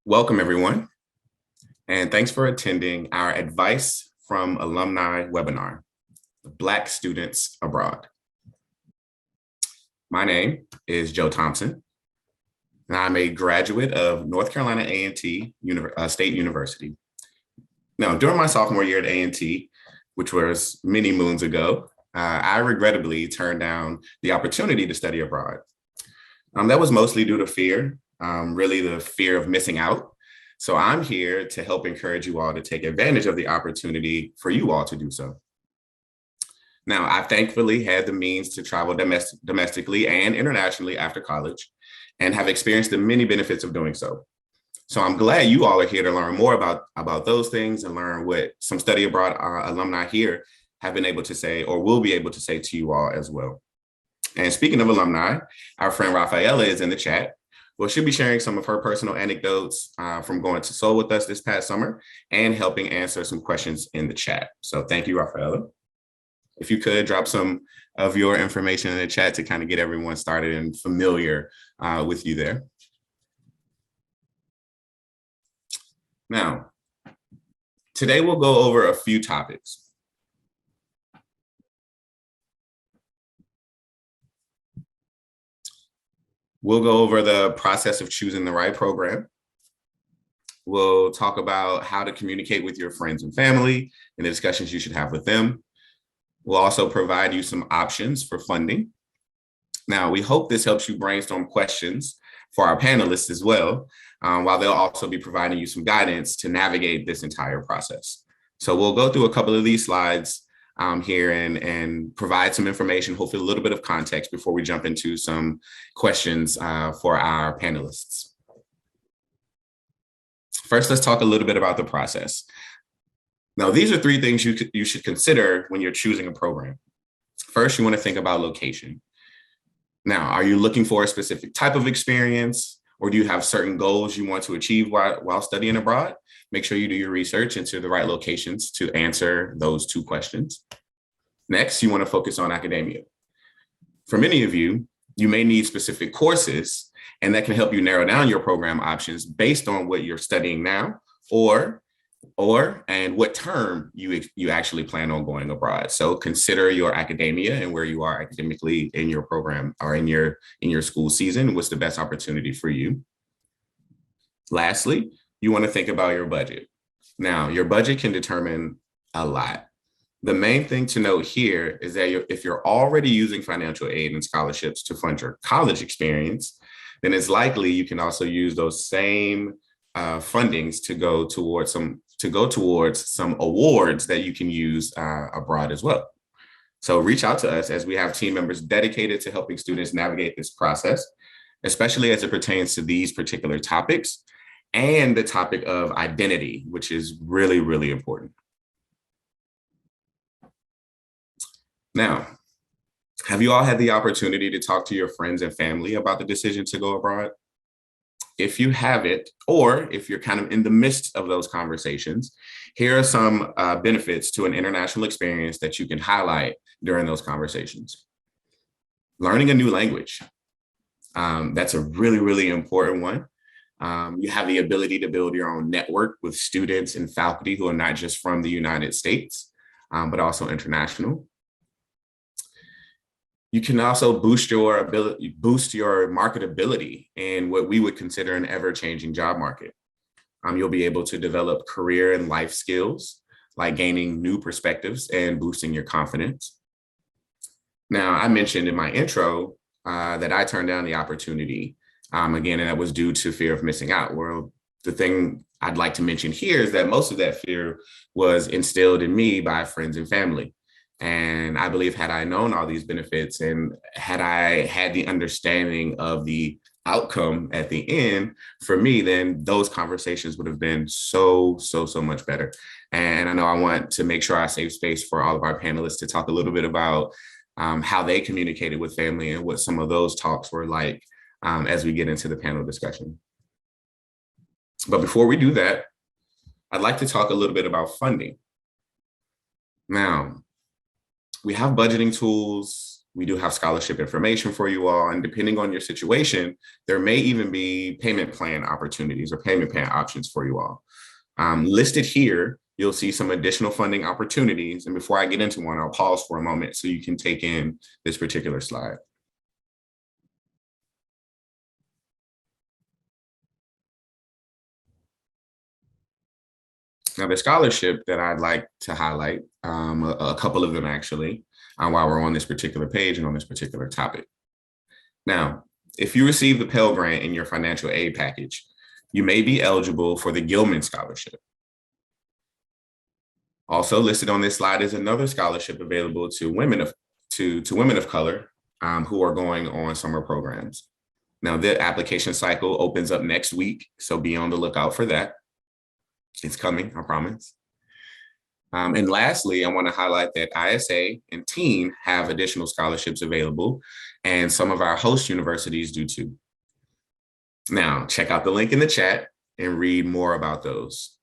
Welcome, everyone, and thanks for attending our Advice from Alumni webinar, Black Students Abroad. My name is Joe Thompson, and I'm a graduate of North Carolina A&T State University. Now, during my sophomore year at A&T, which was many moons ago, I regrettably turned down the opportunity to study abroad. That was mostly due to fear, really the fear of missing out. So I'm here to help encourage you all to take advantage of the opportunity for you all to do so. Now, I thankfully had the means to travel domestically and internationally after college and have experienced the many benefits of doing so. So I'm glad you all are here to learn more about those things and learn what some study abroad alumni here have been able to say or will be able to say to you all as well. And speaking of alumni, our friend Rafaela is in the chat. Well, she'll be sharing some of her personal anecdotes from going to Seoul with us this past summer and helping answer some questions in the chat. So thank you, Rafaela. If you could drop some of your information in the chat to kind of get everyone started and familiar with you there. Now, today we'll go over a few topics. We'll go over the process of choosing the right program. We'll talk about how to communicate with your friends and family and the discussions you should have with them. We'll also provide you some options for funding. Now, we hope this helps you brainstorm questions for our panelists as well, while they'll also be providing you some guidance to navigate this entire process. So we'll go through a couple of these slides here and provide some information, hopefully a little bit of context before we jump into some questions for our panelists. First, let's talk a little bit about the process. Now, these are three things you should consider when you're choosing a program. First, you want to think about location. Now, are you looking for a specific type of experience, or do you have certain goals you want to achieve while studying abroad? Make sure you do your research into the right locations to answer those two questions. Next, you want to focus on academia. For many of you, you may need specific courses, and that can help you narrow down your program options based on what you're studying now and what term you actually plan on going abroad. So consider your academia and where you are academically in your program or in your school season. What's the best opportunity for you? Lastly, you want to think about your budget. Now, your budget can determine a lot. The main thing to note here is that if you're already using financial aid and scholarships to fund your college experience, then it's likely you can also use those same fundings to go towards some awards that you can use abroad as well. So reach out to us, as we have team members dedicated to helping students navigate this process, especially as it pertains to these particular topics and the topic of identity, which is really, really important. Now, have you all had the opportunity to talk to your friends and family about the decision to go abroad? If you haven't, or if you're kind of in the midst of those conversations, here are some benefits to an international experience that you can highlight during those conversations. Learning a new language. That's a really, really important one. You have the ability to build your own network with students and faculty who are not just from the United States, but also international. You can also boost your marketability in what we would consider an ever-changing job market. You'll be able to develop career and life skills, like gaining new perspectives and boosting your confidence. Now, I mentioned in my intro that I turned down the opportunity, again, and that was due to fear of missing out. Well, the thing I'd like to mention here is that most of that fear was instilled in me by friends and family. And I believe had I known all these benefits and had I had the understanding of the outcome at the end for me, then those conversations would have been so much better. And I know I want to make sure I save space for all of our panelists to talk a little bit about how they communicated with family and what some of those talks were like as we get into the panel discussion. But before we do that, I'd like to talk a little bit about funding. Now, we have budgeting tools, We do have scholarship information for you all. And depending on your situation, there may even be payment plan opportunities or payment plan options for you all. Listed here, you'll see some additional funding opportunities. And before I get into one, I'll pause for a moment so you can take in this particular slide. Now, the scholarship that I'd like to highlight, a couple of them actually, while we're on this particular page and on this particular topic. Now, if you receive the Pell Grant in your financial aid package, you may be eligible for the Gilman Scholarship. Also listed on this slide is another scholarship available to women of color who are going on summer programs. Now, the application cycle opens up next week, so be on the lookout for that. It's coming, I promise. And lastly, I want to highlight that ISA and TEAM have additional scholarships available, and some of our host universities do too. Now, check out the link in the chat and read more about those.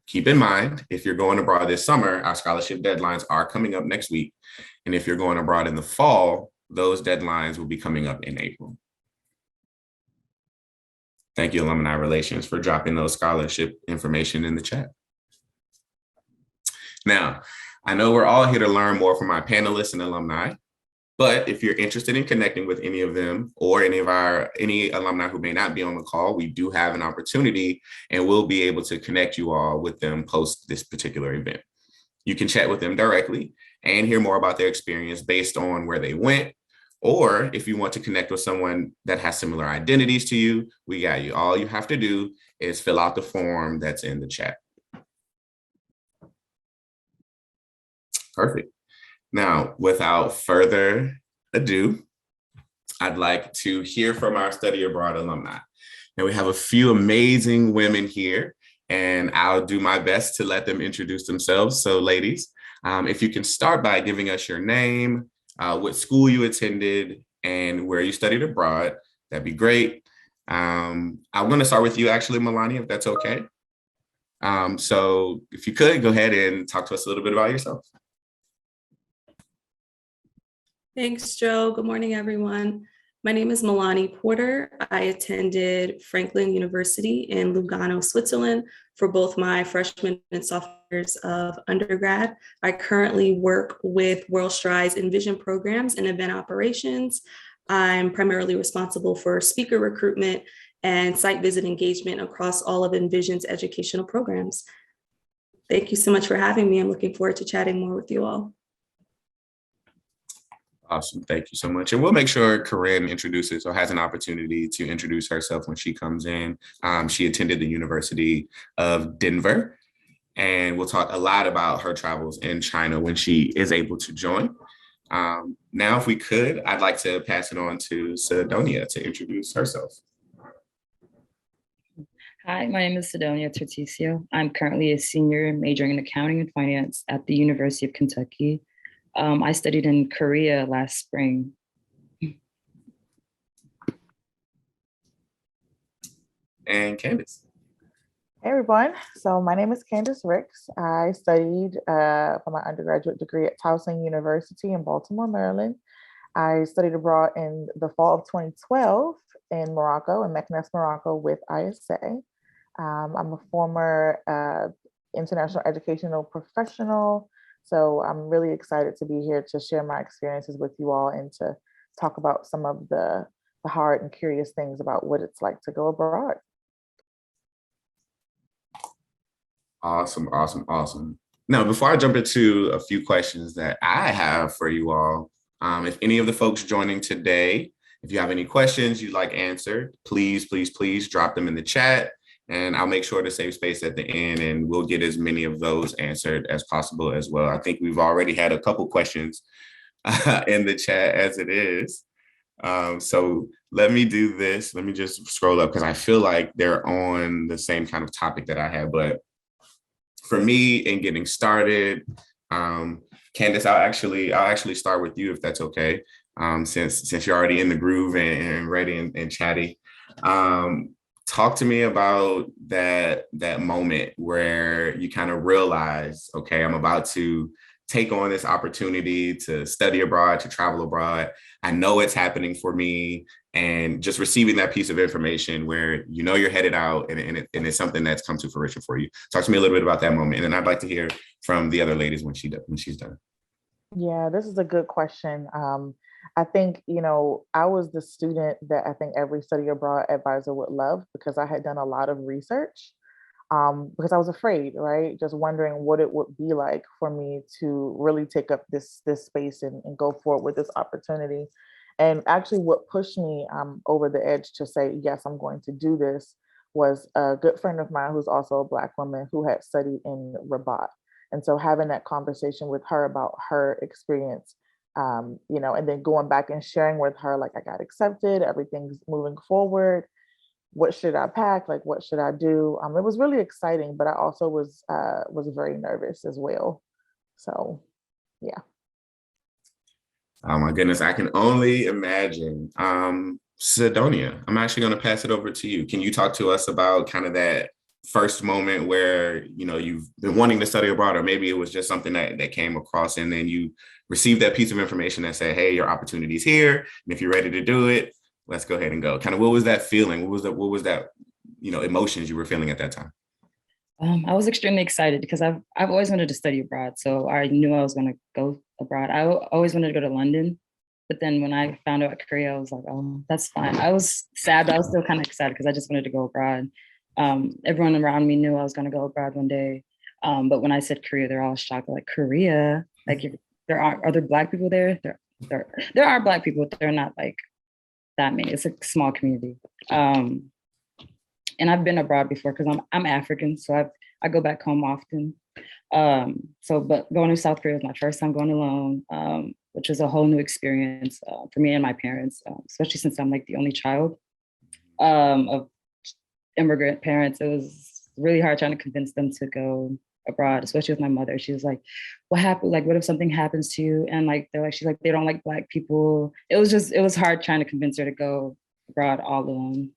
Keep in mind, if you're going abroad this summer, our scholarship deadlines are coming up next week. And if you're going abroad in the fall, those deadlines will be coming up in April. Thank you, Alumni Relations, for dropping those scholarship information in the chat. Now, I know we're all here to learn more from our panelists and alumni, but if you're interested in connecting with any of them or any alumni who may not be on the call, we do have an opportunity and we'll be able to connect you all with them post this particular event. You can chat with them directly and hear more about their experience based on where they went. Or if you want to connect with someone that has similar identities to you, we got you. All you have to do is fill out the form that's in the chat. Perfect. Now, without further ado, I'd like to hear from our study abroad alumni. And we have a few amazing women here, and I'll do my best to let them introduce themselves. So ladies, if you can start by giving us your name, what school you attended, and where you studied abroad, that'd be great. I'm going to start with you actually, Melanie, if that's okay. So if you could, go ahead and talk to us a little bit about yourself. Thanks, Joe. Good morning, everyone. My name is Melanie Porter. I attended Franklin University in Lugano, Switzerland for both my freshman and sophomore years of undergrad. I currently work with WorldStride's Envision programs and event operations. I'm primarily responsible for speaker recruitment and site visit engagement across all of Envision's educational programs. Thank you so much for having me. I'm looking forward to chatting more with you all. Awesome. Thank you so much. And we'll make sure Corinne introduces or has an opportunity to introduce herself when she comes in. She attended the University of Denver, and we'll talk a lot about her travels in China when she is able to join. Now, if we could, I'd like to pass it on to Sidonia to introduce herself. Hi, my name is Sidonia Terticio. I'm currently a senior majoring in accounting and finance at the University of Kentucky. I studied in Korea last spring. And Candace. Hey everyone, so my name is Candace Ricks. I studied for my undergraduate degree at Towson University in Baltimore, Maryland. I studied abroad in the fall of 2012 in Morocco, in Meknes, Morocco with ISA. I'm a former international educational professional, so I'm really excited to be here to share my experiences with you all and to talk about some of the hard and curious things about what it's like to go abroad. Awesome, awesome, awesome. Now, before I jump into a few questions that I have for you all, if any of the folks joining today, if you have any questions you'd like answered, please, please, please drop them in the chat. And I'll make sure to save space at the end and we'll get as many of those answered as possible as well. I think we've already had a couple questions in the chat as it is. So let me do this. Let me just scroll up because I feel like they're on the same kind of topic that I had. But for me in getting started, Candace, I'll actually start with you if that's okay. Since you're already in the groove and ready and chatty. Talk to me about that moment where you kind of realize, okay, I'm about to take on this opportunity to study abroad, to travel abroad. I know it's happening for me, and just receiving that piece of information where you know you're headed out, and it's something that's come to fruition for you. Talk to me a little bit about that moment, and then I'd like to hear from the other ladies when she's done. Yeah, this is a good question. I think, I was the student that I think every study abroad advisor would love, because I had done a lot of research, because I was afraid, right? Just wondering what it would be like for me to really take up this space and go forward with this opportunity. And actually, what pushed me over the edge to say, yes, I'm going to do this, was a good friend of mine who's also a Black woman who had studied in Rabat. And so having that conversation with her about her experience, and then going back and sharing with her, like, I got accepted, everything's moving forward. What should I pack? Like, what should I do? It was really exciting, but I also was very nervous as well. So, yeah. Oh my goodness, I can only imagine. Sidonia, I'm actually going to pass it over to you. Can you talk to us about kind of that first moment where, you've been wanting to study abroad, or maybe it was just something that came across, and then you received that piece of information that said, hey, your opportunity's here, and if you're ready to do it, let's go ahead and go. Kind of, what was that feeling? What was that, emotions you were feeling at that time? I was extremely excited because I've always wanted to study abroad. So I knew I was going to go abroad. I always wanted to go to London. But then when I found out Korea, I was like, oh, that's fine. I was sad, but I was still kind of excited because I just wanted to go abroad. Everyone around me knew I was going to go abroad one day. But when I said Korea, they're all shocked. Like, Korea? Like, are there Black people there? There are Black people, but they're not like that many. It's a small community. And I've been abroad before because I'm African, so I go back home often. But going to South Korea was my first time going alone, which was a whole new experience for me and my parents, especially since I'm like the only child of immigrant parents. It was really hard trying to convince them to go abroad, especially with my mother. She was like, what happened? Like, what if something happens to you? And like, she's like, they don't like Black people. It was hard trying to convince her to go abroad all alone.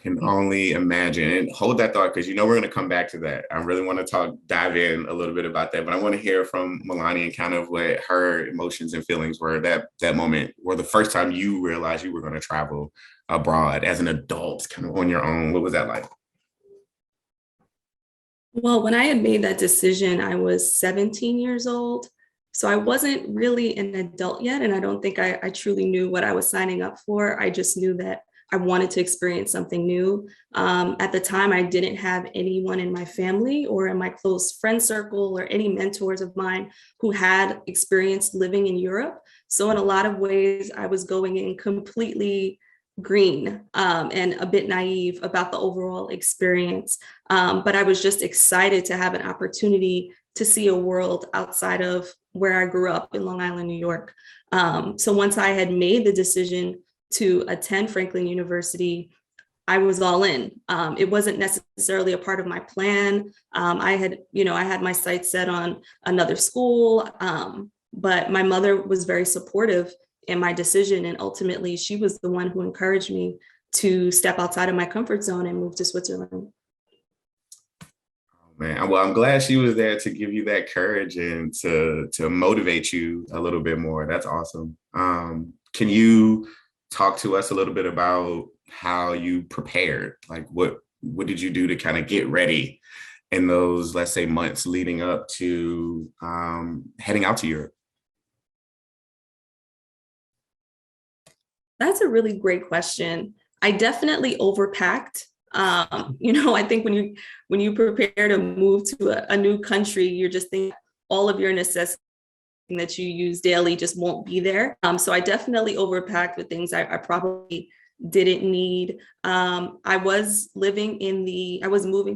Can only imagine. And hold that thought, because we're going to come back to that. I really want to dive in a little bit about that, but I want to hear from Milani and kind of what her emotions and feelings were that moment, or the first time you realized you were going to travel abroad as an adult, kind of on your own. What was that like? Well, when I had made that decision, I was 17 years old. So I wasn't really an adult yet. And I don't think I truly knew what I was signing up for. I just knew that I wanted to experience something new. At the time, I didn't have anyone in my family or in my close friend circle or any mentors of mine who had experienced living in Europe. So in a lot of ways, I was going in completely green and a bit naive about the overall experience. But I was just excited to have an opportunity to see a world outside of where I grew up in Long Island, New York. So once I had made the decision to attend Franklin University, I was all in. It wasn't necessarily a part of my plan. I had my sights set on another school, but my mother was very supportive in my decision. And ultimately, she was the one who encouraged me to step outside of my comfort zone and move to Switzerland. Man, well, I'm glad she was there to give you that courage and to motivate you a little bit more. That's awesome. Can you talk to us a little bit about how you prepared? Like, what did you do to kind of get ready in those, let's say, months leading up to heading out to Europe? That's a really great question. I definitely overpacked. I think when you prepare to move to a new country, you're just thinking all of your necessities that you use daily just won't be there. So I definitely overpacked with things I probably didn't need. I was moving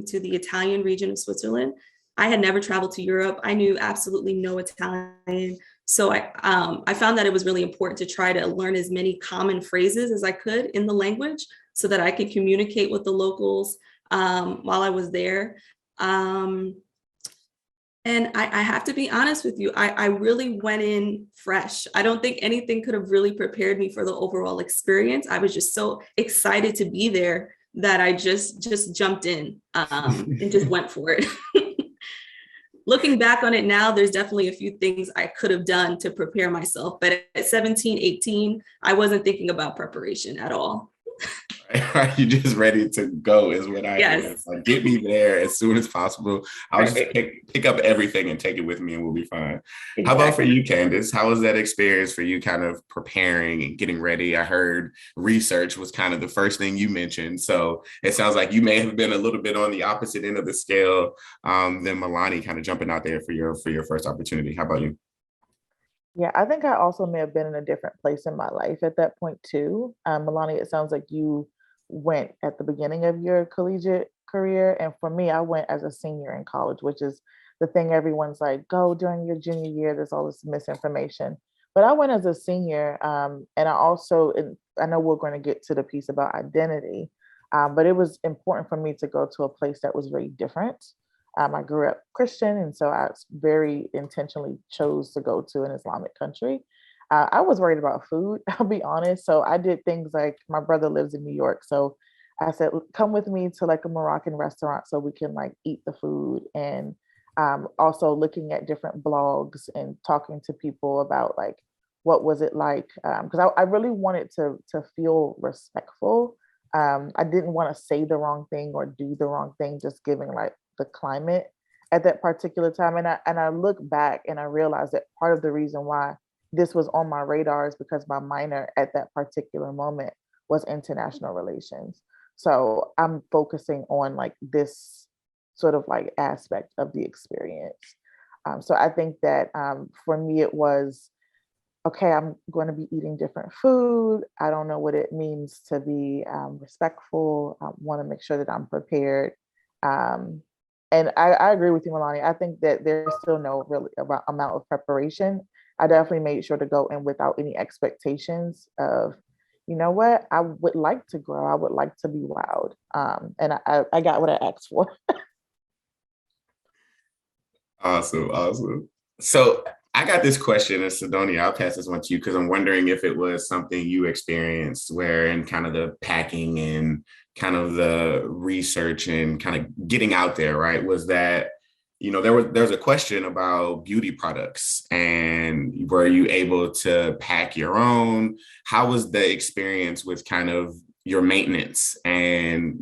to the Italian region of Switzerland. I had never traveled to Europe. I knew absolutely no Italian. So I found that it was really important to try to learn as many common phrases as I could in the language so that I could communicate with the locals while I was there. And I have to be honest with you, I really went in fresh. I don't think anything could have really prepared me for the overall experience. I was just so excited to be there that I just jumped in and just went for it. looking back on it now, there's definitely a few things I could have done to prepare myself. But at 17, 18, I wasn't thinking about preparation at all. Are you just ready to go is what I hear. Yes. Like, get me there as soon as possible. I'll just Right. pick up everything and take it with me and we'll be fine. How about for Exactly. you, Candace? How was that experience for you kind of preparing and getting ready? I heard research was kind of the first thing you mentioned. So it sounds like you may have been a little bit on the opposite end of the scale than Milani kind of jumping out there for your first opportunity. How about you? Yeah, I think I also may have been in a different place in my life at that point too. Milani, it sounds like you went at the beginning of your collegiate career. And for me, I went as a senior in college, which is the thing everyone's like, go during your junior year, there's all this misinformation. But I went as a senior. And I also, and I know we're going to get to the piece about identity, but it was important for me to go to a place that was very different. I grew up Christian, and so I very intentionally chose to go to an Islamic country. I was worried about food, I'll be honest. So I did things like my brother lives in New York. So I said, come with me to like a Moroccan restaurant so we can like eat the food. And also looking at different blogs and talking to people about like, what was it like? Because I really wanted to feel respectful. I didn't want to say the wrong thing or do the wrong thing, just giving like the climate at that particular time. And I look back and I realized that part of the reason why this was on my radar is because my minor at that particular moment was international relations. So I'm focusing on like this sort of like aspect of the experience. So I think that for me, it was okay, I'm going to be eating different food. I don't know what it means to be respectful. I want to make sure that I'm prepared. Um, and I agree with you, Milani. I think that there's still no really about amount of preparation. I definitely made sure to go in without any expectations of, you know what, I would like to grow. I would like to be wowed. And I got what I asked for. Awesome, awesome. So I got this question, and Sidonia, I'll pass this one to you because I'm wondering if it was something you experienced where in kind of the packing and kind of the research and kind of getting out there, right? Was that, there's a question about beauty products and were you able to pack your own? How was the experience with kind of your maintenance and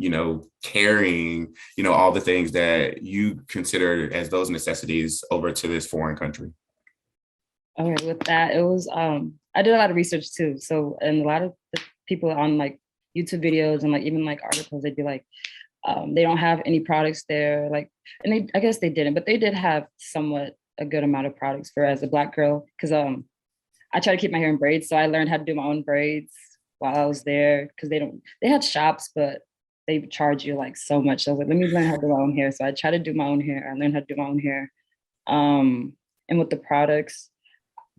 carrying all the things that you consider as those necessities over to this foreign country? Okay, with that, it was I did a lot of research too. So, and a lot of the people on like YouTube videos and like even like articles, they'd be like, they don't have any products there, like, and I guess they didn't, but they did have somewhat a good amount of products for as a Black girl, because I try to keep my hair in braids, so I learned how to do my own braids while I was there, because they had shops, but they charge you like so much. So I was like, let me learn how to do my own hair. So I try to do my own hair. I learned how to do my own hair. And with the products,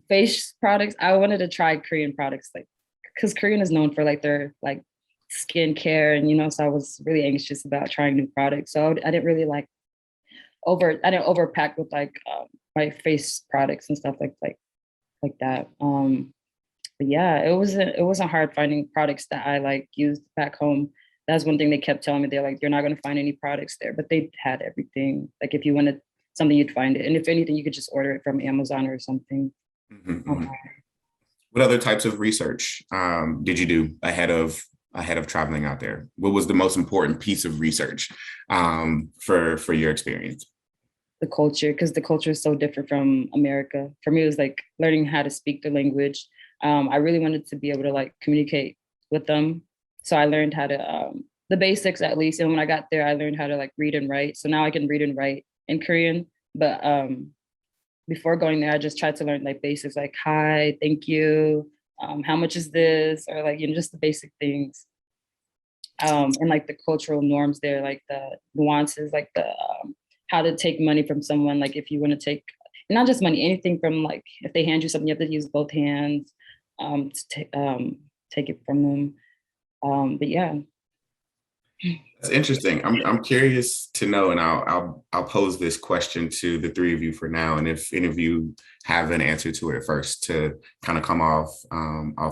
face products, I wanted to try Korean products, like, because Korean is known for like their like skincare, and so I was really anxious about trying new products. So I didn't really like I didn't overpack with like my face products and stuff like that. But yeah, it wasn't hard finding products that I like used back home. That's one thing they kept telling me. They're like, you're not going to find any products there, but they had everything. Like if you wanted something, you'd find it, and if anything, you could just order it from Amazon or something. Mm-hmm. What other types of research did you do ahead of traveling out there? What was the most important piece of research for your experience? The culture, because the culture is so different from America. For me, it was like learning how to speak the language. I really wanted to be able to like communicate with them. So I learned how to, the basics at least. And when I got there, I learned how to like read and write. So now I can read and write in Korean. But before going there, I just tried to learn like basics, like, hi, thank you. How much is this? Or like, just the basic things. And like the cultural norms there, like the nuances, like the, how to take money from someone. Like if you want to take, not just money, anything from like, if they hand you something, you have to use both hands to take it from them. But yeah. That's interesting. I'm curious to know, and I'll pose this question to the three of you for now. And if any of you have an answer to it first, to kind of come off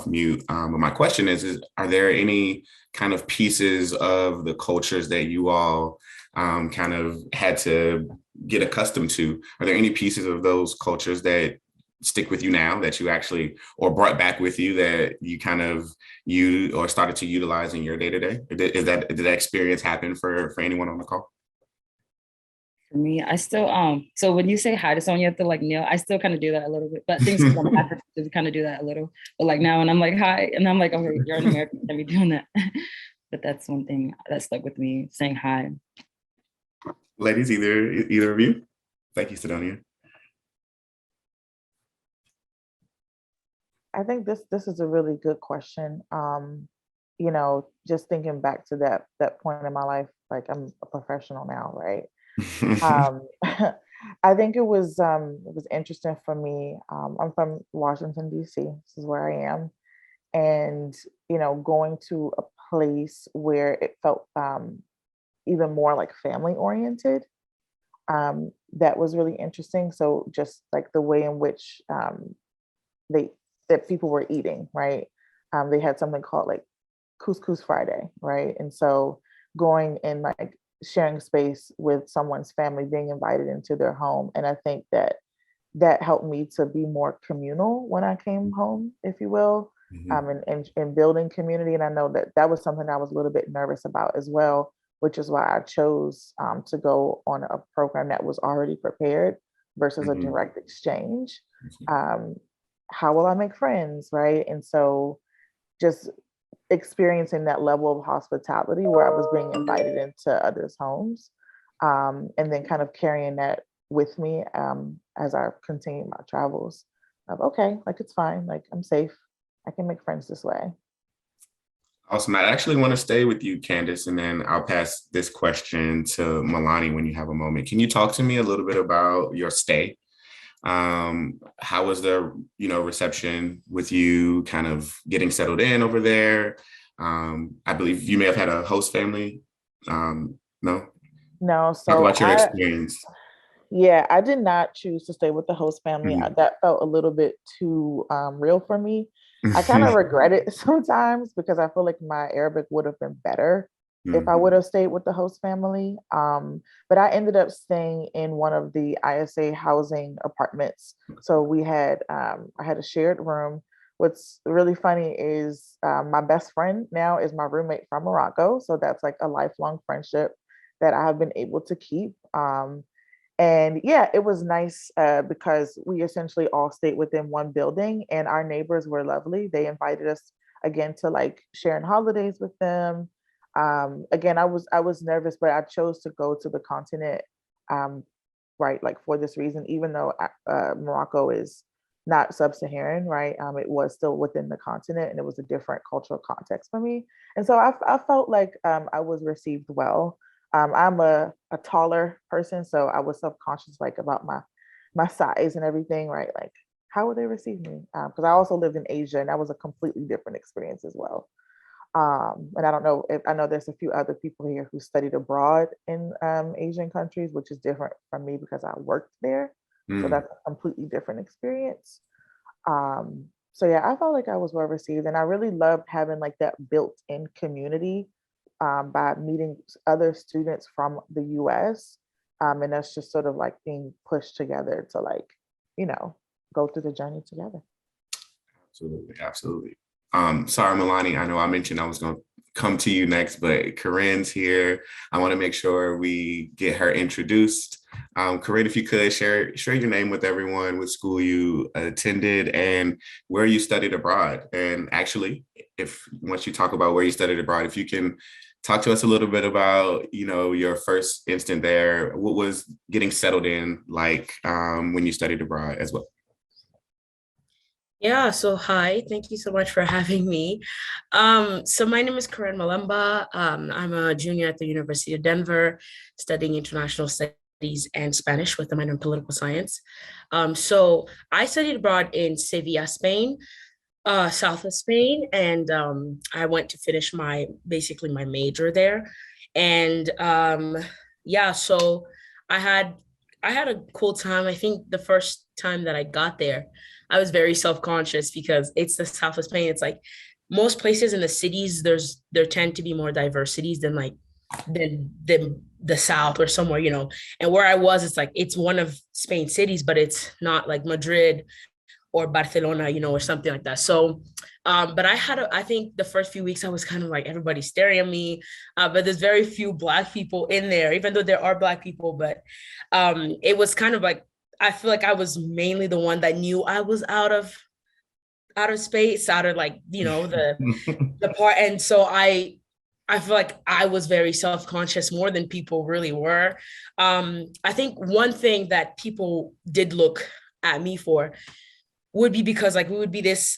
mute. But my question is are there any kind of pieces of the cultures that you all kind of had to get accustomed to, are there any pieces of those cultures that stick with you now that you actually, or brought back with you that you kind of you or started to utilize in your day to day? Did that experience happen for anyone on the call? For me, I still so when you say hi to someone, you have to like kneel. I still kind of do that a little bit, but things I'm African to kind of do that a little. But like now, and I'm like hi, and I'm like, okay, you're an American, can be doing that. But that's one thing that stuck with me, saying hi. Ladies, either of you? Thank you, Sidonia. I think this is a really good question. You know, just thinking back to that point in my life, like I'm a professional now, right? Um, I think it was interesting for me. I'm from Washington, D.C. This is where I am. And, you know, going to a place where it felt even more like family oriented, that was really interesting. So just like the way in which they that people were eating, right? They had something called like Couscous Friday, right? And so going and like sharing space with someone's family, being invited into their home. And I think that that helped me to be more communal when I came home, if you will, and building community. And I know that that was something I was a little bit nervous about as well, which is why I chose to go on a program that was already prepared versus a direct exchange. Um, how will I make friends, right? And so just experiencing that level of hospitality where I was being invited into others' homes, and then kind of carrying that with me as I continue my travels of, okay, like it's fine, like I'm safe, I can make friends this way. Awesome. I actually want to stay with you, Candace, and then I'll pass this question to Milani when you have a moment. Can you talk to me a little bit about your stay? How was the reception with you kind of getting settled in over there? I believe you may have had a host family. No? No, Talk so about your experience. yeah, I did not choose to stay with the host family. Mhm. That felt a little bit too real for me. I kind of regret it sometimes because I feel like my Arabic would have been better if I would have stayed with the host family. But I ended up staying in one of the ISA housing apartments. So we had I had a shared room. What's really funny is my best friend now is my roommate from Morocco. So that's like a lifelong friendship that I have been able to keep. And yeah, it was nice because we essentially all stayed within one building, and our neighbors were lovely. They invited us again to like sharing holidays with them. Again, I was nervous, but I chose to go to the continent, um, right? Like for this reason, even though Morocco is not sub-Saharan, right? It was still within the continent, and it was a different cultural context for me. And so I felt like I was received well. I'm a taller person, so I was self-conscious like about my size and everything, right? Like, how would they receive me? Because I also lived in Asia, and that was a completely different experience as well. And I don't know if I know there's a few other people here who studied abroad in Asian countries, which is different from me because I worked there. So that's a completely different experience. So yeah, I felt like I was well received, and I really loved having like that built-in community by meeting other students from the US. And that's just sort of like being pushed together to like, you know, go through the journey together. Absolutely, absolutely. Sorry, Milani, I know I mentioned I was going to come to you next, but Corinne's here. I want to make sure we get her introduced. Corinne, if you could share your name with everyone, what school you attended, and where you studied abroad. And actually, if once you talk about where you studied abroad, if you can talk to us a little bit about, your first instant there, what was getting settled in like when you studied abroad as well. Yeah, so hi, thank you so much for having me. So my name is Corinne Malemba. I'm a junior at the University of Denver, studying international studies and Spanish with a minor in political science. So I studied abroad in Sevilla, Spain, south of Spain, and I went to finish basically my major there. And yeah, so I had I had a cool time. I think the first time that I got there, I was very self-conscious because it's the south of Spain. It's like most places in the cities, there tend to be more diversities than the South or somewhere, and where I was, it's like, it's one of Spain cities, but it's not like Madrid or Barcelona, or something like that. So, but I think the first few weeks I was kind of like, everybody staring at me, but there's very few Black people in there, even though there are Black people, but it was kind of like, I feel like I was mainly the one that knew I was out of space, out of like, the part. And so I feel like I was very self-conscious more than people really were. I think one thing that people did look at me for would be because like we would be this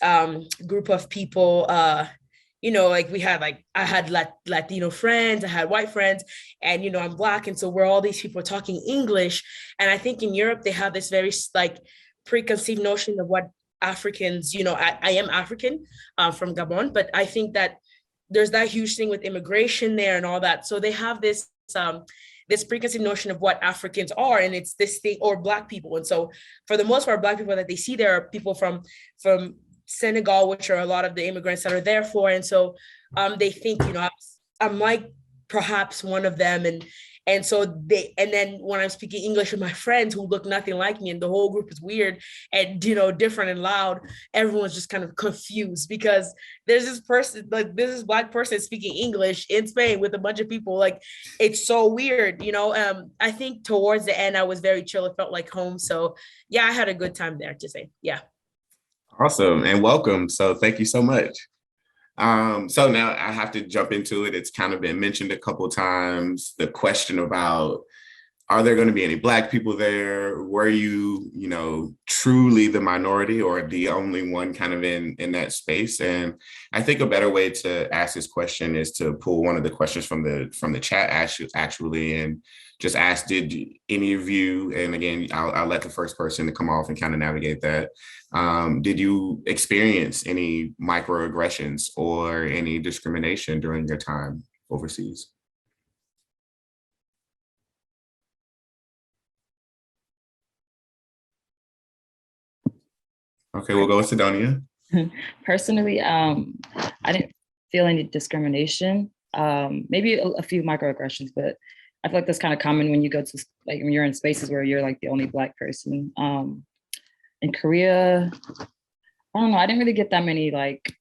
group of people, like we had like, I had Latino friends, I had white friends, and I'm Black, and so we're all these people talking English. And I think in Europe they have this very like preconceived notion of what Africans, I am African from Gabon, but I think that there's that huge thing with immigration there and all that. So they have this this preconceived notion of what Africans are, and it's this thing, or Black people. And so for the most part, Black people that they see there are people from Senegal, which are a lot of the immigrants that are there for. And so they think, I'm like perhaps one of them. And so and then when I'm speaking English with my friends who look nothing like me, and the whole group is weird and, different and loud, everyone's just kind of confused because there's this person, like this Black person speaking English in Spain with a bunch of people. Like, it's so weird, I think towards the end, I was very chill. It felt like home. So yeah, I had a good time there, to say. Yeah. Awesome, and welcome. So thank you so much. So now I have to jump into it. It's kind of been mentioned a couple of times, the question about, are there going to be any Black people there? Were you, truly the minority or the only one kind of in that space? And I think a better way to ask this question is to pull one of the questions from the chat actually, and just ask, did any of you, and again, I'll let the first person to come off and kind of navigate that. Did you experience any microaggressions or any discrimination during your time overseas? Okay, we'll go with Sidonia. Personally, I didn't feel any discrimination. Maybe a few microaggressions, but I feel like that's kind of common when you go to, like, when you're in spaces where you're like the only Black person. In Korea, I don't know, I didn't really get that many like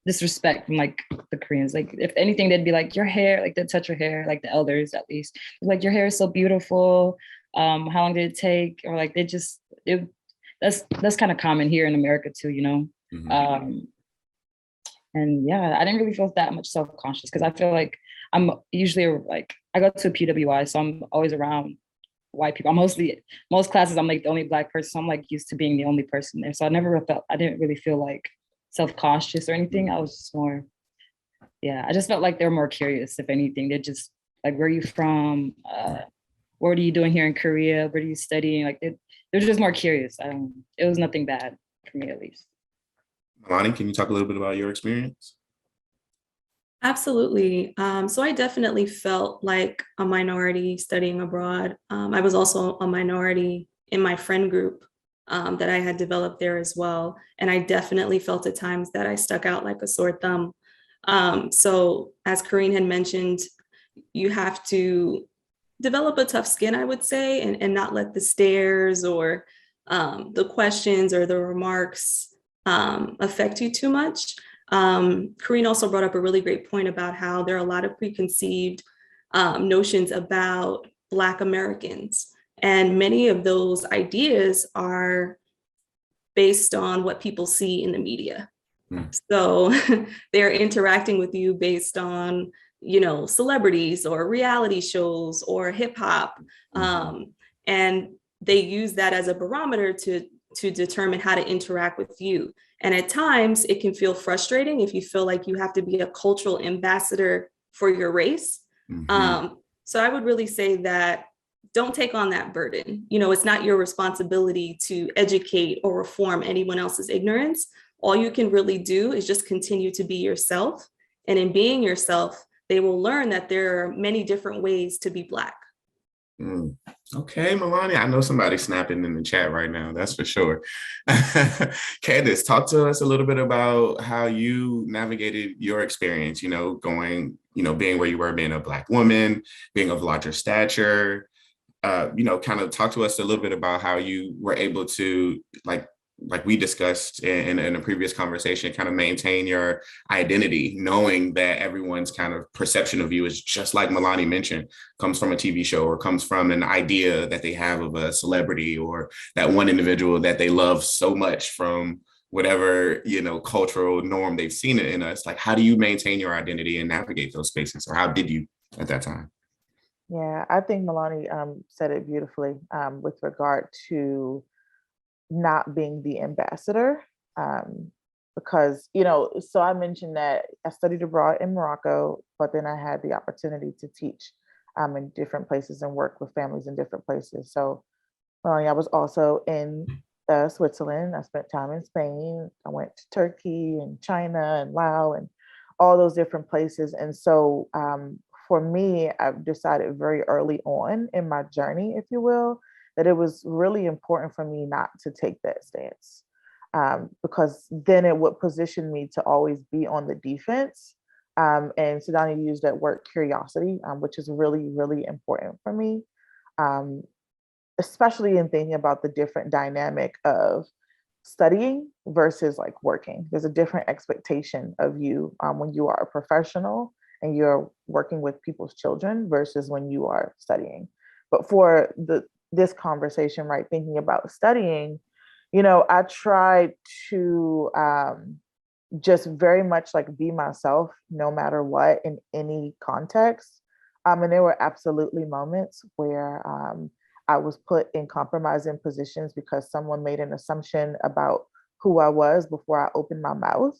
disrespect from like the Koreans. Like, if anything, they'd be like, your hair, like they'd touch your hair, like the elders at least. Like, your hair is so beautiful. How long did it take? Or like that's kind of common here in America too, Mm-hmm. And yeah, I didn't really feel that much self-conscious because I feel like I'm usually like, I go to a PWI, so I'm always around white people. Most classes, I'm like the only Black person. So I'm like used to being the only person there. So I didn't really feel like self-conscious or anything. I was just more, I just felt like they were more curious, if anything. They're just like, where are you from? What are you doing here in Korea? What are you studying? Like, they're just more curious. It was nothing bad for me, at least. Melanie, can you talk a little bit about your experience? Absolutely. So I definitely felt like a minority studying abroad. I was also a minority in my friend group that I had developed there as well. And I definitely felt at times that I stuck out like a sore thumb. So as Corinne had mentioned, you have to develop a tough skin, I would say, and not let the stares or the questions or the remarks affect you too much. Corinne also brought up a really great point about how there are a lot of preconceived notions about Black Americans. And many of those ideas are based on what people see in the media. So they're interacting with you based on, celebrities or reality shows or hip hop. And they use that as a barometer to determine how to interact with you. And at times it can feel frustrating if you feel like you have to be a cultural ambassador for your race. So I would really say that don't take on that burden. It's not your responsibility to educate or reform anyone else's ignorance. All you can really do is just continue to be yourself. And in being yourself, they will learn that there are many different ways to be Black. Okay, Melania, I know somebody's snapping in the chat right now, that's for sure. Candace, talk to us a little bit about how you navigated your experience, going being where you were, being a Black woman, being of larger stature, kind of talk to us a little bit about how you were able to, like we discussed in a previous conversation, kind of maintain your identity, knowing that everyone's kind of perception of you is just like Milani mentioned, comes from a TV show or comes from an idea that they have of a celebrity or that one individual that they love so much from whatever, cultural norm they've seen it in us. Like, how do you maintain your identity and navigate those spaces? Or how did you at that time? Yeah, I think Milani said it beautifully with regard to not being the ambassador. Because, so I mentioned that I studied abroad in Morocco, but then I had the opportunity to teach in different places and work with families in different places. So I was also in Switzerland. I spent time in Spain. I went to Turkey and China and Laos and all those different places. And so for me, I've decided very early on in my journey, if you will, that it was really important for me not to take that stance, because then it would position me to always be on the defense. And Sidani used that word curiosity, which is really, really important for me, especially in thinking about the different dynamic of studying versus like working. There's a different expectation of you when you are a professional and you're working with people's children versus when you are studying. But for this conversation, right, thinking about studying, I tried to just very much like be myself no matter what in any context. And there were absolutely moments where I was put in compromising positions because someone made an assumption about who I was before I opened my mouth.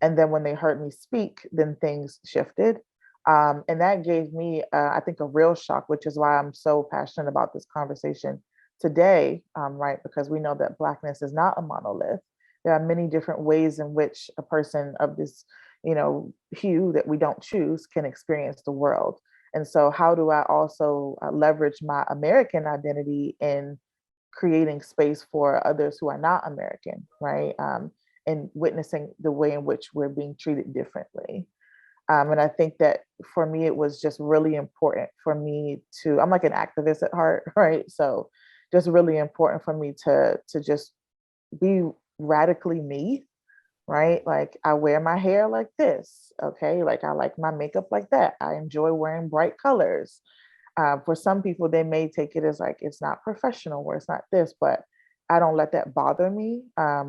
And then when they heard me speak, then things shifted. And that gave me, I think, a real shock, which is why I'm so passionate about this conversation today, right? Because we know that Blackness is not a monolith. There are many different ways in which a person of this, hue that we don't choose can experience the world. And so how do I also leverage my American identity in creating space for others who are not American, right? And witnessing the way in which we're being treated differently. And I think that for me, it was just really important for me I'm like an activist at heart, right? So just really important for me to just be radically me, right? Like I wear my hair like this, okay? Like I like my makeup like that. I enjoy wearing bright colors. For some people, they may take it as like, it's not professional or it's not this, but I don't let that bother me. I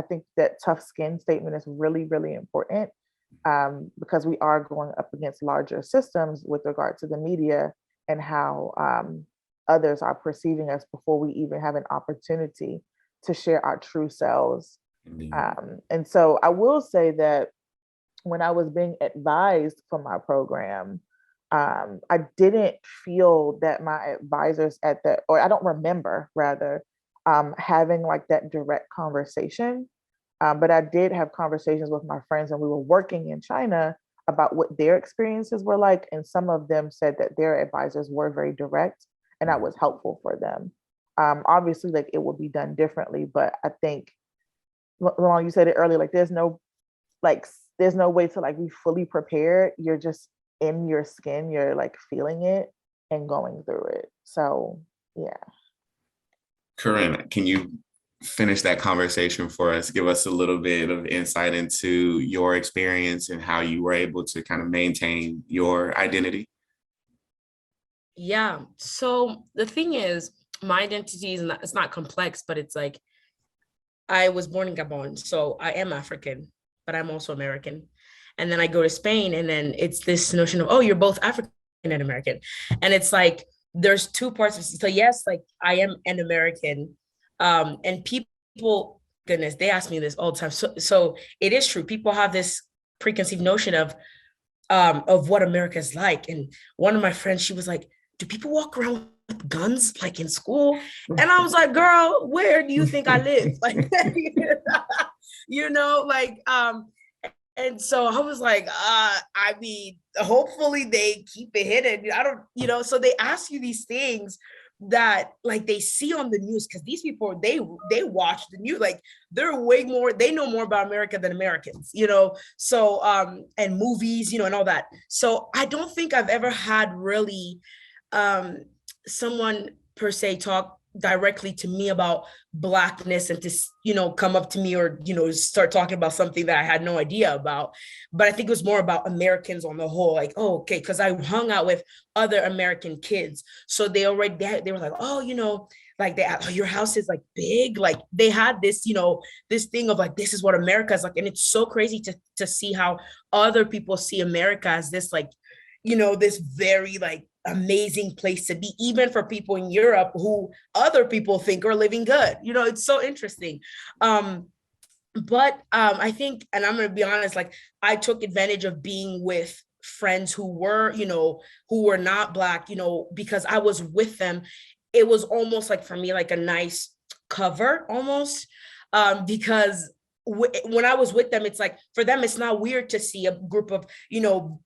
think that tough skin statement is really, really important because we are going up against larger systems with regard to the media and how others are perceiving us before we even have an opportunity to share our true selves. And so I will say that when I was being advised for my program, I didn't feel that my advisors or I don't remember rather, having like that direct conversation. But I did have conversations with my friends and we were working in China about what their experiences were like. And some of them said that their advisors were very direct and that was helpful for them. Obviously, like it will be done differently, but I think, Long, you said it earlier, like there's no way to like be fully prepared. You're just in your skin, you're like feeling it and going through it. So yeah. Corinne, can you finish that conversation for us? Give us a little bit of insight into your experience and how you were able to kind of maintain your identity. Yeah. So the thing is, my identity is it's not complex, but it's like, I was born in Gabon, so I am African, but I'm also American. And then I go to Spain, and then it's this notion of, oh, you're both African and American. And it's like, there's two parts of it. So yes, like I am an American. And people, goodness, they ask me this all the time. So it is true. People have this preconceived notion of what America is like. And one of my friends, she was like, do people walk around with guns like in school? And I was like, girl, where do you think I live? Like, and so I was like, I mean, hopefully they keep it hidden. I don't, so they ask you these things that like they see on the news, because these people, they watch the news, like they're way more, they know more about America than Americans, so and movies, and all that. So I don't think I've ever had really someone per se talk directly to me about Blackness and to come up to me or start talking about something that I had no idea about. But I think it was more about Americans on the whole, like, oh, okay, because I hung out with other American kids, so they were like, oh, like your house is like big, like they had this this thing of like, this is what America is like. And it's so crazy to see how other people see America as this like this very like amazing place to be, even for people in Europe who other people think are living good. It's so interesting. But I think, and I'm going to be honest, like I took advantage of being with friends who were, who were not Black, because I was with them. It was almost like for me, like a nice cover almost, because when I was with them, it's like for them, it's not weird to see a group of,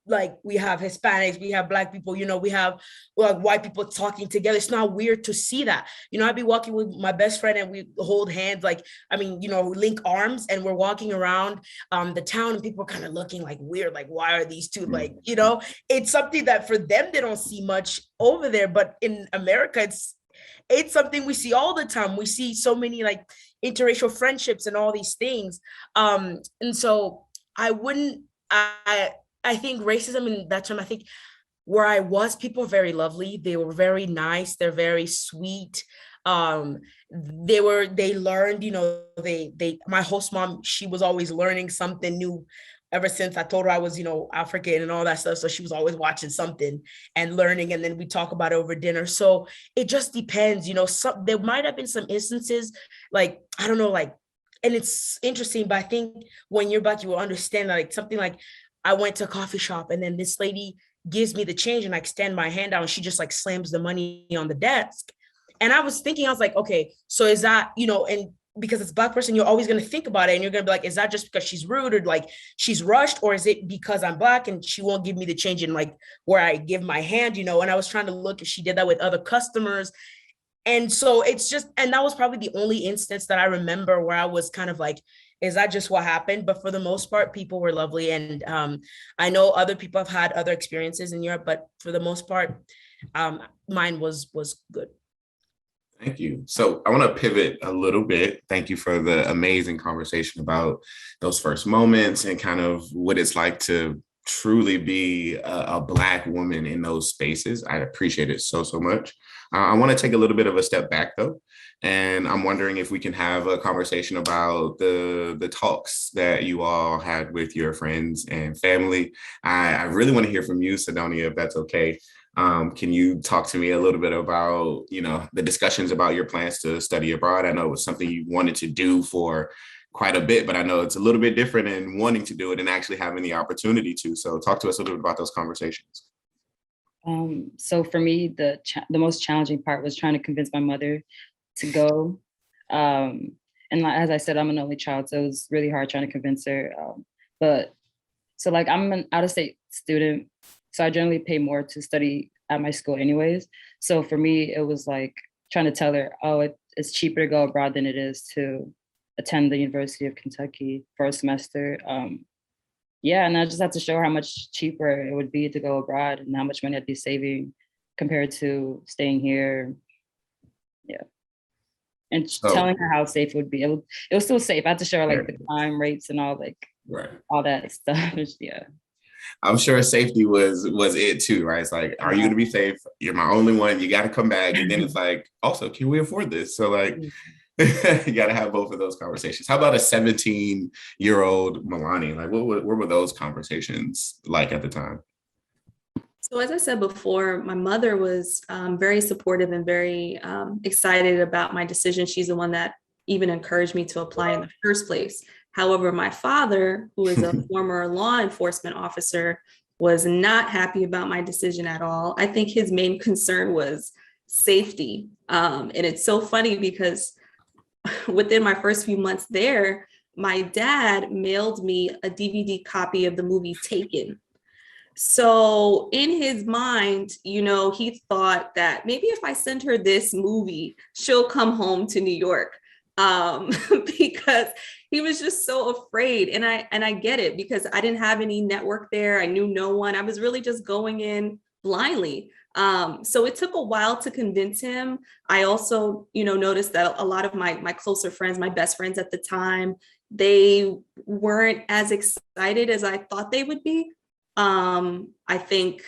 like we have Hispanics, we have Black people, we have like white people talking together. It's not weird to see that. I'd be walking with my best friend and we hold hands, like, link arms, and we're walking around the town and people are kind of looking like weird, like, why are these two like, it's something that for them, they don't see much over there. But in America, it's something we see all the time. We see so many like interracial friendships and all these things. And so I think racism in that term, I think where I was, people were very lovely. They were very nice. They're very sweet. They learned, my host mom, she was always learning something new ever since I told her I was, African and all that stuff. So she was always watching something and learning, and then we talk about it over dinner. So it just depends, there might have been some instances, like, I don't know, like, and it's interesting, but I think when you're Black, you will understand that, like, something like I went to a coffee shop and then this lady gives me the change and I extend my hand out and she just like slams the money on the desk. And I was like, okay, so is that, and because it's a Black person, you're always going to think about it and you're going to be like, is that just because she's rude or like she's rushed, or is it because I'm Black and she won't give me the change in like where I give my hand, and I was trying to look if she did that with other customers. And so it's just, and that was probably the only instance that I remember where I was kind of like, is that just what happened? But for the most part, people were lovely. And I know other people have had other experiences in Europe, but for the most part, mine was good. Thank you. So I want to pivot a little bit. Thank you for the amazing conversation about those first moments and kind of what it's like to truly be a Black woman in those spaces. I appreciate it so much. I want to take a little bit of a step back though. And I'm wondering if we can have a conversation about the talks that you all had with your friends and family. I really want to hear from you, Sidonia, if that's okay. Can you talk to me a little bit about, the discussions about your plans to study abroad? I know it was something you wanted to do for quite a bit, but I know it's a little bit different in wanting to do it and actually having the opportunity to. So talk to us a little bit about those conversations. So for me, the most challenging part was trying to convince my mother to go. And as I said, I'm an only child, so it was really hard trying to convince her. But so like I'm an out-of-state student, so I generally pay more to study at my school anyways. So for me, it was like trying to tell her, oh, it's cheaper to go abroad than it is to attend the University of Kentucky for a semester. And I just had to show her how much cheaper it would be to go abroad and how much money I'd be saving compared to staying here. Yeah. And telling her how safe it would be. It was still safe. I had to show her like the crime rates and all all that stuff. Yeah. I'm sure safety was it too, right? It's like, are you going to be safe? You're my only one. You got to come back. And then it's like, also, can we afford this? So like, you got to have both of those conversations. How about a 17-year-old Milani? Like, what were those conversations like at the time? So as I said before, my mother was very supportive and very excited about my decision. She's the one that even encouraged me to apply in the first place. However, my father, who is a former law enforcement officer, was not happy about my decision at all. I think his main concern was safety. And it's so funny because within my first few months there, my dad mailed me a DVD copy of the movie Taken. So in his mind, he thought that maybe if I send her this movie, she'll come home to New York. Because he was just so afraid. And I get it, because I didn't have any network there. I knew no one. I was really just going in blindly. So it took a while to convince him. I also, noticed that a lot of my closer friends, my best friends at the time, they weren't as excited as I thought they would be. I think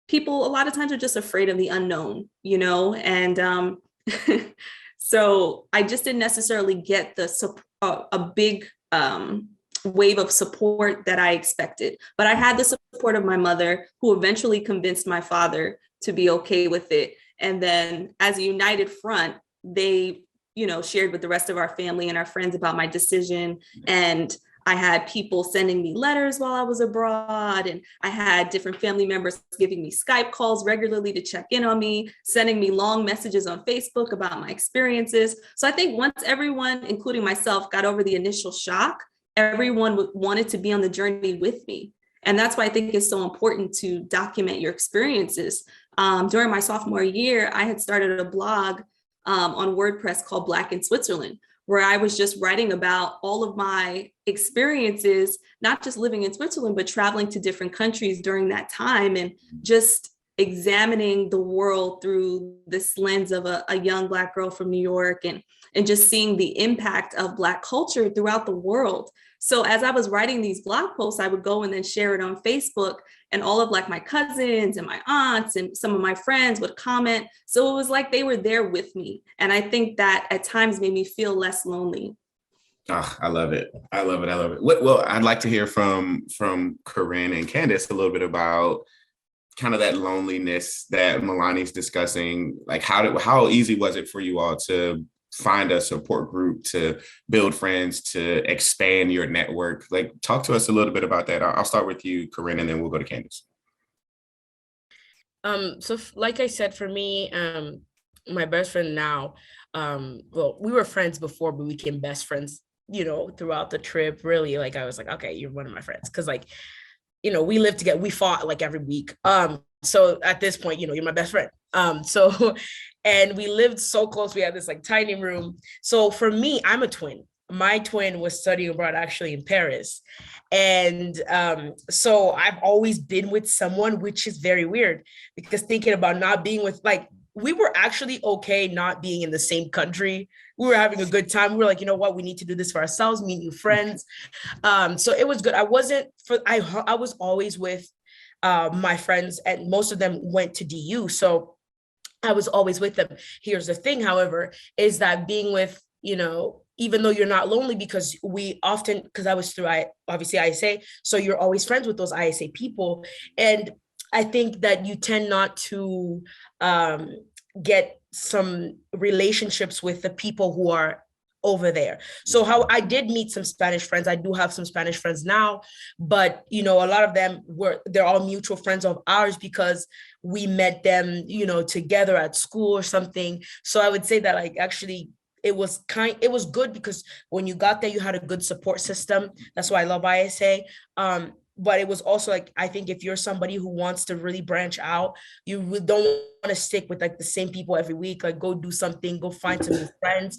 people a lot of times are just afraid of the unknown, and so I just didn't necessarily get a big wave of support that I expected. But I had the support of my mother, who eventually convinced my father to be okay with it. And then as a united front, they, shared with the rest of our family and our friends about my decision. And I had people sending me letters while I was abroad, and I had different family members giving me Skype calls regularly to check in on me, sending me long messages on Facebook about my experiences. So I think once everyone, including myself, got over the initial shock, everyone wanted to be on the journey with me. And that's why I think it's so important to document your experiences. During my sophomore year, I had started a blog on WordPress called Black in Switzerland, where I was just writing about all of my experiences, not just living in Switzerland, but traveling to different countries during that time, and just examining the world through this lens of a young Black girl from New York, and just seeing the impact of Black culture throughout the world. So as I was writing these blog posts, I would go and then share it on Facebook, and all of my cousins and my aunts and some of my friends would comment. So it was like they were there with me. And I think that at times made me feel less lonely. Oh, I love it. I love it. I love it. Well, I'd like to hear from Corinne and Candace a little bit about kind of that loneliness that Milani's discussing. Like how easy was it for you all to find a support group, to build friends, to expand your network? Like, talk to us a little bit about that. I'll start with you, Corinne, and then we'll go to Candace. So like I said, for me, my best friend now, well, we were friends before, but we became best friends, throughout the trip. Really, like, I was like, okay, you're one of my friends. Cause we lived together, we fought every week. So at this point, you're my best friend. So, and we lived so close. We had this tiny room. So for me, I'm a twin. My twin was studying abroad actually in Paris. And so I've always been with someone, which is very weird, because thinking about not being with, we were actually okay not being in the same country. We were having a good time. We were like, you know what, we need to do this for ourselves, meet new friends. So it was good. I was always with my friends, and most of them went to DU. So I was always with them. Here's the thing, however, is that being with, even though you're not lonely, because I was through obviously ISA, so you're always friends with those ISA people. And I think that you tend not to get some relationships with the people who are over there. So how I did meet some Spanish friends. I do have some Spanish friends now, but a lot of them they're all mutual friends of ours, because we met them, together at school or something. So I would say that actually it was good, because when you got there, you had a good support system. That's why I love ISA. But it was also I think if you're somebody who wants to really branch out, you don't want to stick with the same people every week. Go do something, go find some new friends,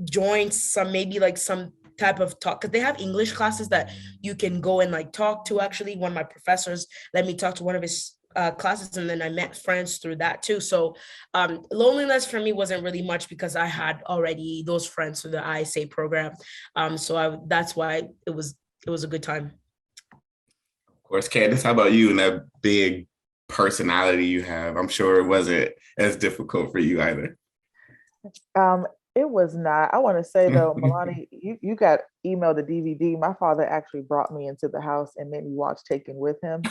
join maybe some type of talk, because they have English classes that you can go and talk to. Actually, one of my professors let me talk to one of his classes, and then I met friends through that too. So loneliness for me wasn't really much, because I had already those friends through the ISA program. So that's why it was a good time. Of course, Candace, how about you and that big personality you have? I'm sure it wasn't as difficult for you either. It was not. I want to say though, Milani, you got emailed the DVD. My father actually brought me into the house and made me watch Taken with him.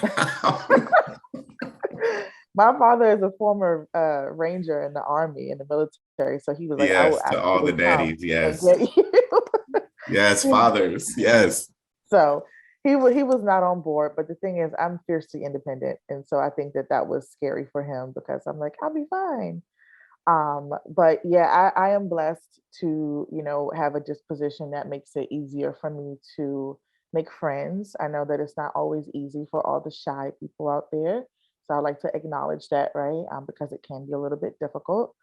My father is a former ranger in the army, in the military, so he was like, yes, "I will to all the actually daddies, come yes, and get you." yes, fathers, yes. So he was not on board. But the thing is, I'm fiercely independent, and so I think that was scary for him, because I'm like, I'll be fine. But yeah, I am blessed to have a disposition that makes it easier for me to make friends. I know that it's not always easy for all the shy people out there. So I like to acknowledge that, right? Because it can be a little bit difficult.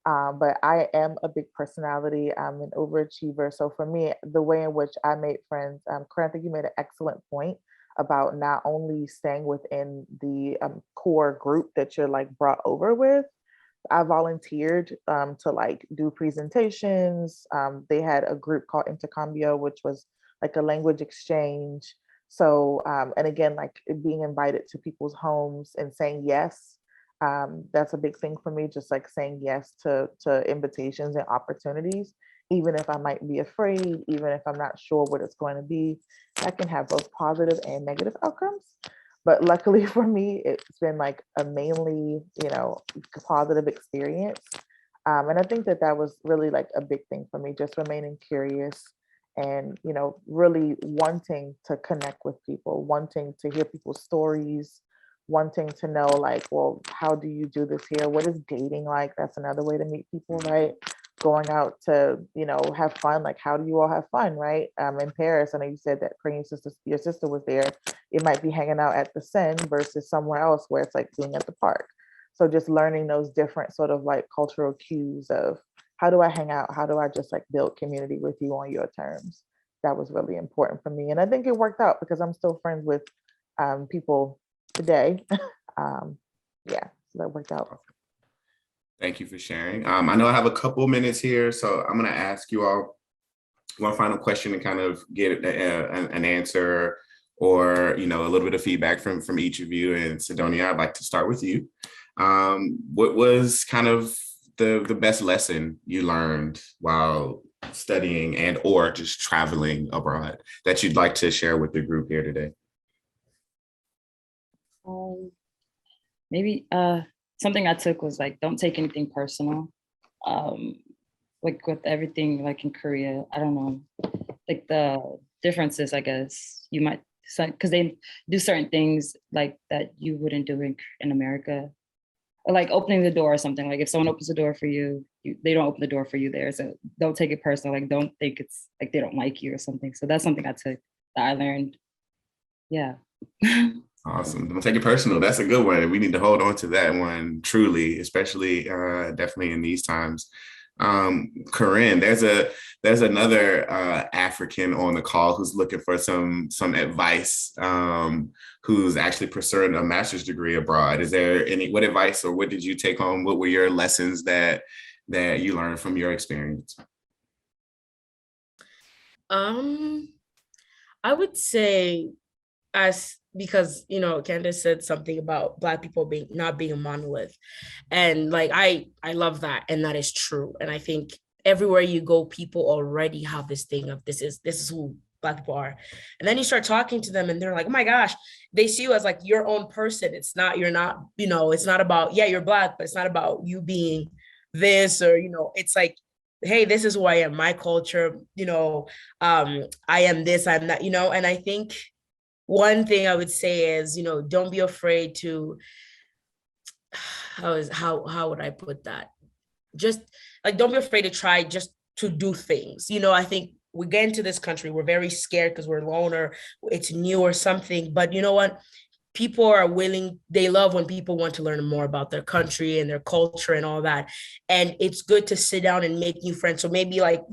But I am a big personality. I'm an overachiever. So for me, the way in which I made friends, Corinne, I think you made an excellent point about not only staying within the core group that you're like brought over with. I volunteered to like do presentations. They had a group called Intercambio, which was like a language exchange. So, and again, like being invited to people's homes and saying yes. That's a big thing for me, just like saying yes to invitations and opportunities, even if I might be afraid, even if I'm not sure what it's going to be. That can have both positive and negative outcomes. But luckily for me, it's been like a mainly, positive experience. And I think that that was really like a big thing for me, just remaining curious and, really wanting to connect with people, wanting to hear people's stories, wanting to know like, well, how do you do this here? What is dating like? That's another way to meet people, right? Going out to, have fun. Like, how do you all have fun, right? In Paris, I know you said that your sister was there. It might be hanging out at the Seine versus somewhere else where it's like being at the park. So just learning those different sort of like cultural cues of how do I hang out? How do I just like build community with you on your terms? That was really important for me. And I think it worked out because I'm still friends with people today. Yeah, so that worked out. Thank you for sharing. I know I have a couple minutes here, so I'm going to ask you all one final question and kind of get an answer or, a little bit of feedback from each of you. And Sidonia, I'd like to start with you. What was kind of the best lesson you learned while studying and or just traveling abroad that you'd like to share with the group here today? Maybe something I took was like, don't take anything personal. Like with everything like in Korea, I don't know, like the differences, I guess you might, because they do certain things like that you wouldn't do in America. Or like opening the door or something. Like if someone opens the door for you, they don't open the door for you there. So don't take it personal. Like don't think it's like they don't like you or something. So that's something I took that I learned. Yeah. Awesome. Don't take it personal. That's a good one. We need to hold on to that one truly, especially definitely in these times. Corinne, there's another African on the call who's looking for some advice, who's actually pursuing a master's degree abroad. Is there what advice or what did you take home? What were your lessons that you learned from your experience? I would say because Candace said something about Black people not being a monolith, and like I love that, and that is true. And I think everywhere you go, people already have this thing of this is who Black people are, and then you start talking to them, and they're like, oh my gosh, they see you as like your own person. It's not it's not about you're Black, but it's not about you being this or it's like, hey, this is who I am, my culture. I am this, I'm that. And I think one thing I would say is, don't be afraid to, how would I put that? Just like, don't be afraid to try just to do things. I think we get into this country, we're very scared because we're alone or it's new or something. But you know what? People are willing, they love when people want to learn more about their country and their culture and all that. And it's good to sit down and make new friends. So maybe like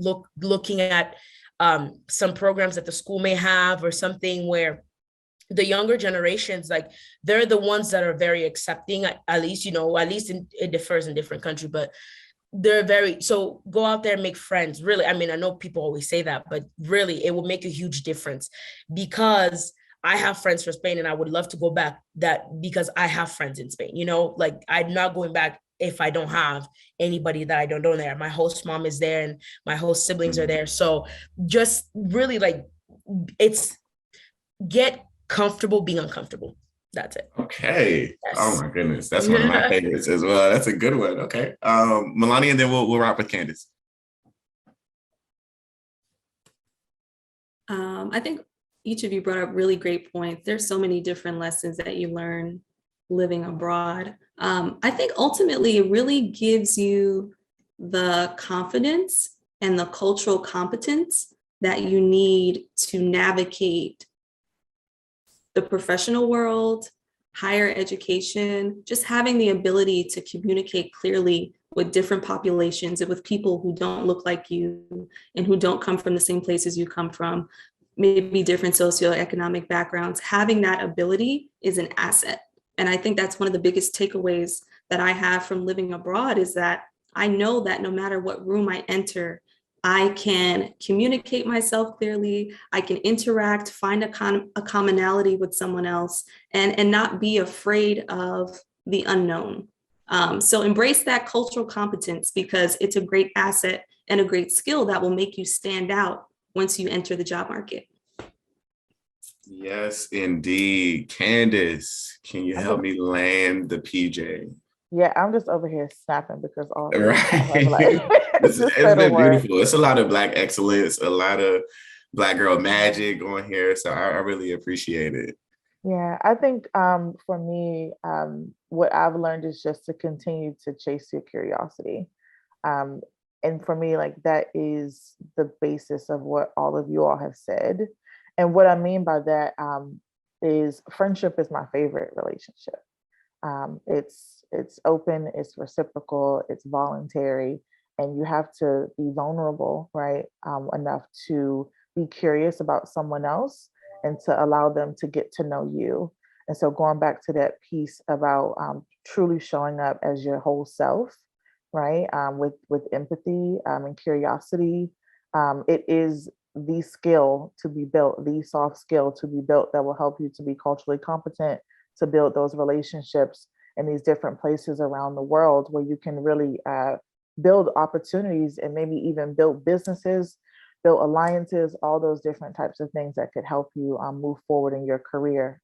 looking at some programs that the school may have or something where the younger generations, like they're the ones that are very accepting, at least it differs in different countries, but so go out there and make friends. Really, I mean, I know people always say that, but really it will make a huge difference because I have friends from Spain and I would love to go back because I have friends in Spain, like I'm not going back if I don't have anybody that I don't know there. My host mom is there and my host siblings are there. So just really like get comfortable being uncomfortable. That's it. Okay. Yes. Oh my goodness. That's one of my favorites as well. That's a good one. Okay. Melania, and then we'll wrap with Candace. I think each of you brought up really great points. There's so many different lessons that you learn living abroad. I think ultimately it really gives you the confidence and the cultural competence that you need to navigate the professional world, higher education, just having the ability to communicate clearly with different populations and with people who don't look like you and who don't come from the same places you come from, maybe different socioeconomic backgrounds. Having that ability is an asset. And I think that's one of the biggest takeaways that I have from living abroad is that I know that no matter what room I enter, I can communicate myself clearly, I can interact, find a commonality with someone else, and not be afraid of the unknown. So embrace that cultural competence because it's a great asset and a great skill that will make you stand out once you enter the job market. Yes, indeed. Candace, can you help me land the PJ? Yeah, I'm just over here snapping because all Right. like, It's just been said a word. beautiful. It's a lot of Black excellence, a lot of Black girl magic going here. So I really appreciate it. Yeah, I think for me, what I've learned is just to continue to chase your curiosity. Um, and for me, like that is the basis of what all of you all have said. And what I mean by that is friendship is my favorite relationship. It's open, it's reciprocal, it's voluntary, and you have to be vulnerable, right? Enough to be curious about someone else and to allow them to get to know you. And so going back to that piece about truly showing up as your whole self, right? With empathy and curiosity, it is the skill to be built, the soft skill to be built that will help you to be culturally competent, to build those relationships in these different places around the world where you can really build opportunities and maybe even build businesses, build alliances, all those different types of things that could help you move forward in your career.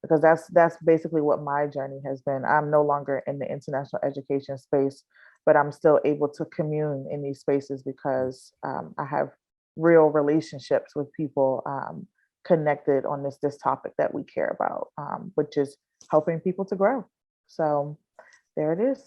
Because that's basically what my journey has been. I'm no longer in the international education space, but I'm still able to commune in these spaces because I have real relationships with people connected on this topic that we care about, which is helping people to grow. So there it is.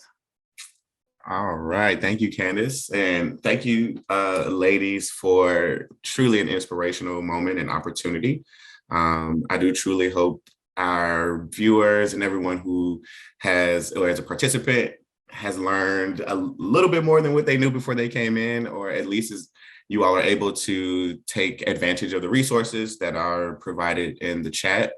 All right. Thank you, Candace. And thank you, ladies, for truly an inspirational moment and opportunity. I do truly hope our viewers and everyone who has, or as a participant, has learned a little bit more than what they knew before they came in, or at least as you all are able to take advantage of the resources that are provided in the chat.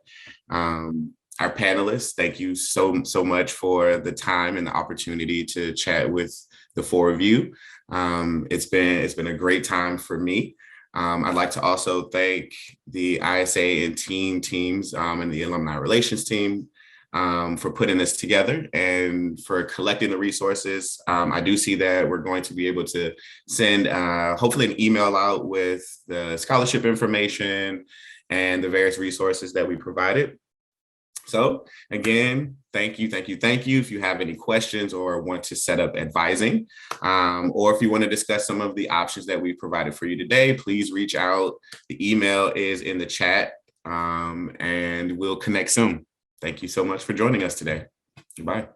Our panelists, thank you so much for the time and the opportunity to chat with the four of you. It's been a great time for me. I'd like to also thank the ISA and teams and the alumni relations team for putting this together and for collecting the resources. I do see that we're going to be able to send hopefully an email out with the scholarship information and the various resources that we provided. So again, thank you. If you have any questions or want to set up advising, or if you want to discuss some of the options that we provided for you today, please reach out. The email is in the chat, and we'll connect soon. Thank you so much for joining us today. Goodbye.